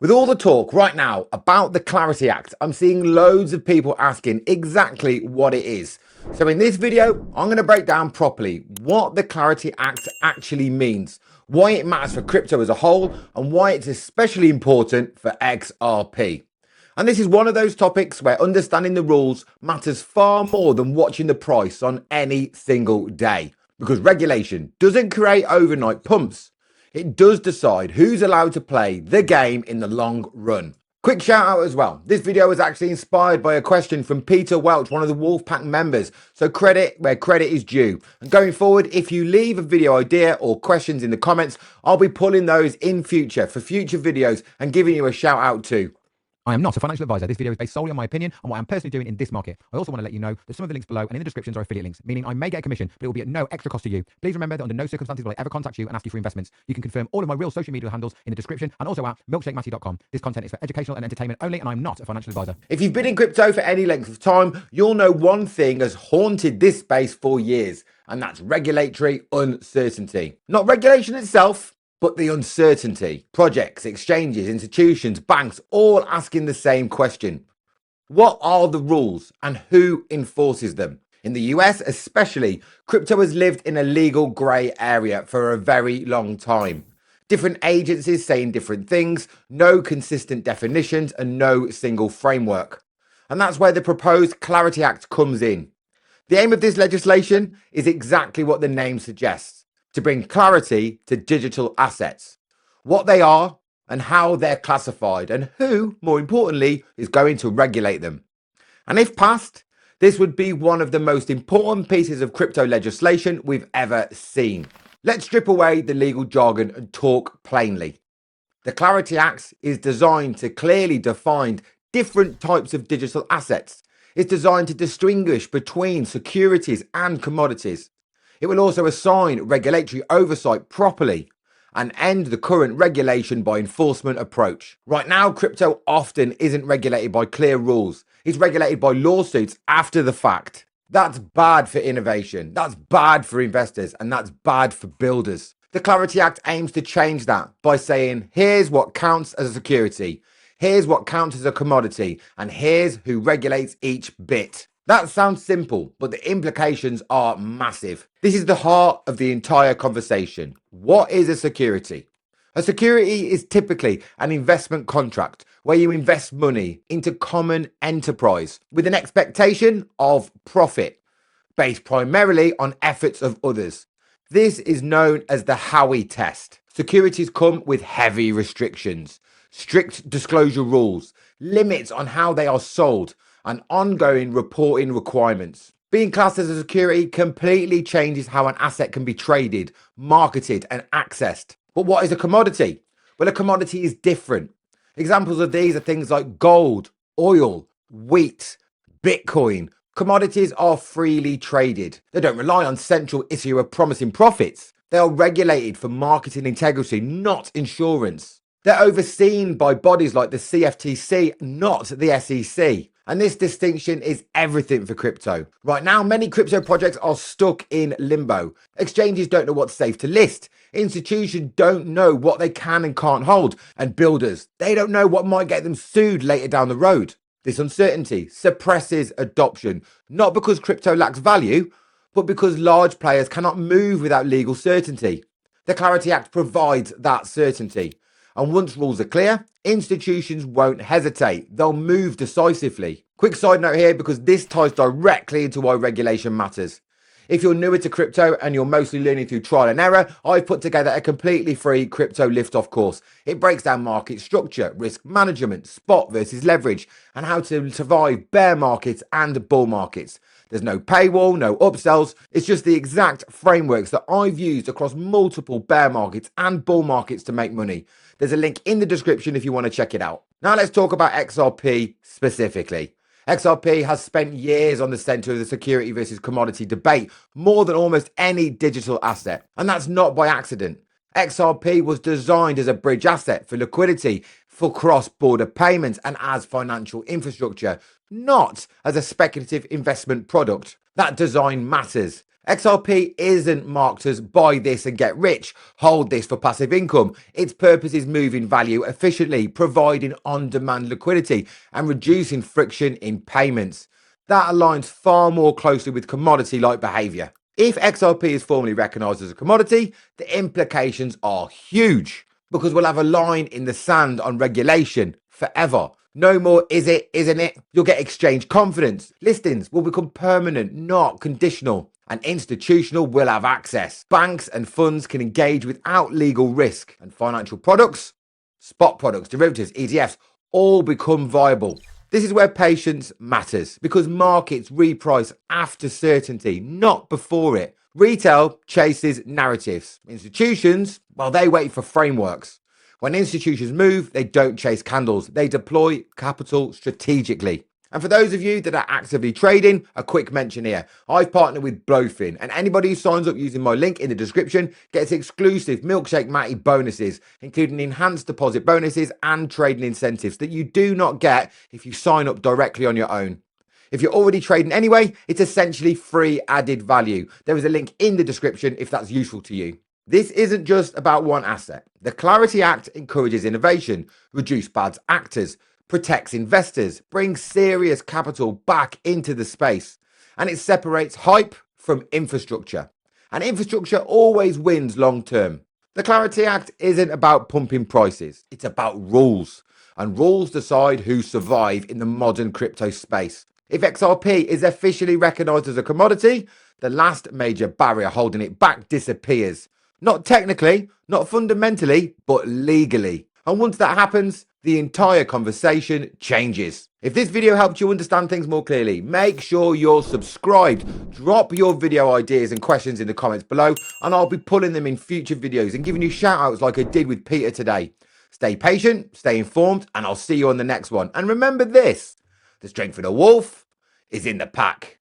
With all the talk right now about the Clarity Act, I'm seeing loads of people asking exactly what it is. So in this video, I'm going to break down properly what the Clarity Act actually means, why it matters for crypto as a whole, and why it's especially important for XRP. And this is one of those topics where understanding the rules matters far more than watching the price on any single day. Because regulation doesn't create overnight pumps. It does decide who's allowed to play the game in the long run. Quick shout out as well. This video was actually inspired by a question from Peter Welch, one of the Wolfpack members. So credit where credit is due. And going forward, if you leave a video idea or questions in the comments, I'll be pulling those in future for future videos and giving you a shout out too. I am not a financial advisor. This video is based solely on my opinion on what I'm personally doing in this market. I also want to let you know that some of the links below and in the descriptions are affiliate links, meaning I may get a commission, but it will be at no extra cost to you. Please remember that under no circumstances will I ever contact you and ask you for investments. You can confirm all of my real social media handles in the description and also at milkshakematty.com. This content is for educational and entertainment only, and I'm not a financial advisor. If you've been in crypto for any length of time, you'll know one thing has haunted this space for years, and that's regulatory uncertainty. Not regulation itself, but the uncertainty. Projects, exchanges, institutions, banks, all asking the same question. What are the rules and who enforces them? In the US especially, crypto has lived in a legal grey area for a very long time. Different agencies saying different things, no consistent definitions and no single framework. And that's where the proposed Clarity Act comes in. The aim of this legislation is exactly what the name suggests. To bring clarity to digital assets, what they are and how they're classified, and who, more importantly, is going to regulate them. And if passed, this would be one of the most important pieces of crypto legislation we've ever seen. Let's strip away the legal jargon and talk plainly. The Clarity Act is designed to clearly define different types of digital assets. It's designed to distinguish between securities and commodities. It will also assign regulatory oversight properly and end the current regulation by enforcement approach. Right now, crypto often isn't regulated by clear rules. It's regulated by lawsuits after the fact. That's bad for innovation. That's bad for investors, and that's bad for builders. The Clarity Act aims to change that by saying, here's what counts as a security, here's what counts as a commodity, and here's who regulates each bit. That sounds simple, but the implications are massive. This is the heart of the entire conversation. What is a security? A security is typically an investment contract where you invest money into common enterprise with an expectation of profit based primarily on efforts of others. This is known as the Howey test. Securities come with heavy restrictions, strict disclosure rules, limits on how they are sold, and ongoing reporting requirements. Being classed as a security completely changes how an asset can be traded, marketed, and accessed. But what is a commodity? Well, a commodity is different. Examples of these are things like gold, oil, wheat, Bitcoin. Commodities are freely traded. They don't rely on central issuer promising profits. They are regulated for marketing integrity, not insurance. They're overseen by bodies like the CFTC, not the SEC. And this distinction is everything for crypto. Right now, many crypto projects are stuck in limbo. Exchanges don't know what's safe to list. Institutions don't know what they can and can't hold. And builders, they don't know what might get them sued later down the road. This uncertainty suppresses adoption, not because crypto lacks value, but because large players cannot move without legal certainty. The Clarity Act provides that certainty. And once rules are clear, institutions won't hesitate. They'll move decisively. Quick side note here, because this ties directly into why regulation matters. If you're newer to crypto and you're mostly learning through trial and error, I've put together a completely free crypto lift-off course. It breaks down market structure, risk management, spot versus leverage, and how to survive bear markets and bull markets. There's no paywall, no upsells. It's just the exact frameworks that I've used across multiple bear markets and bull markets to make money. There's a link in the description if you want to check it out. Now let's talk about XRP specifically. XRP has spent years on the center of the security versus commodity debate, more than almost any digital asset. And that's not by accident. XRP was designed as a bridge asset for liquidity, for cross-border payments, and as financial infrastructure, not as a speculative investment product. That design matters. XRP isn't marked as buy this and get rich, hold this for passive income. Its purpose is moving value efficiently, providing on-demand liquidity and reducing friction in payments. That aligns far more closely with commodity-like behavior. If XRP is formally recognized as a commodity, the implications are huge because we'll have a line in the sand on regulation forever. No more is it, isn't it? You'll get exchange confidence. Listings will become permanent, not conditional. And institutional will have access. Banks and funds can engage without legal risk. And financial products, spot products, derivatives, ETFs, all become viable. This is where patience matters because markets reprice after certainty, not before it. Retail chases narratives. Institutions, well, they wait for frameworks. When institutions move, they don't chase candles. They deploy capital strategically. And for those of you that are actively trading, a quick mention here. I've partnered with Blowfin, and anybody who signs up using my link in the description gets exclusive Milkshake Matty bonuses, including enhanced deposit bonuses and trading incentives that you do not get if you sign up directly on your own. If you're already trading anyway, it's essentially free added value. There is a link in the description if that's useful to you. This isn't just about one asset. The Clarity Act encourages innovation, reduces bad actors, protects investors, brings serious capital back into the space, and it separates hype from infrastructure. And infrastructure always wins long term. The Clarity Act isn't about pumping prices, it's about rules. And rules decide who survive in the modern crypto space. If XRP is officially recognized as a commodity, the last major barrier holding it back disappears. Not technically, not fundamentally, but legally. And once that happens, the entire conversation changes. If this video helped you understand things more clearly, make sure you're subscribed. Drop your video ideas and questions in the comments below, and I'll be pulling them in future videos and giving you shout outs like I did with Peter today. Stay patient, stay informed, and I'll see you on the next one. And remember this, the strength of the wolf is in the pack.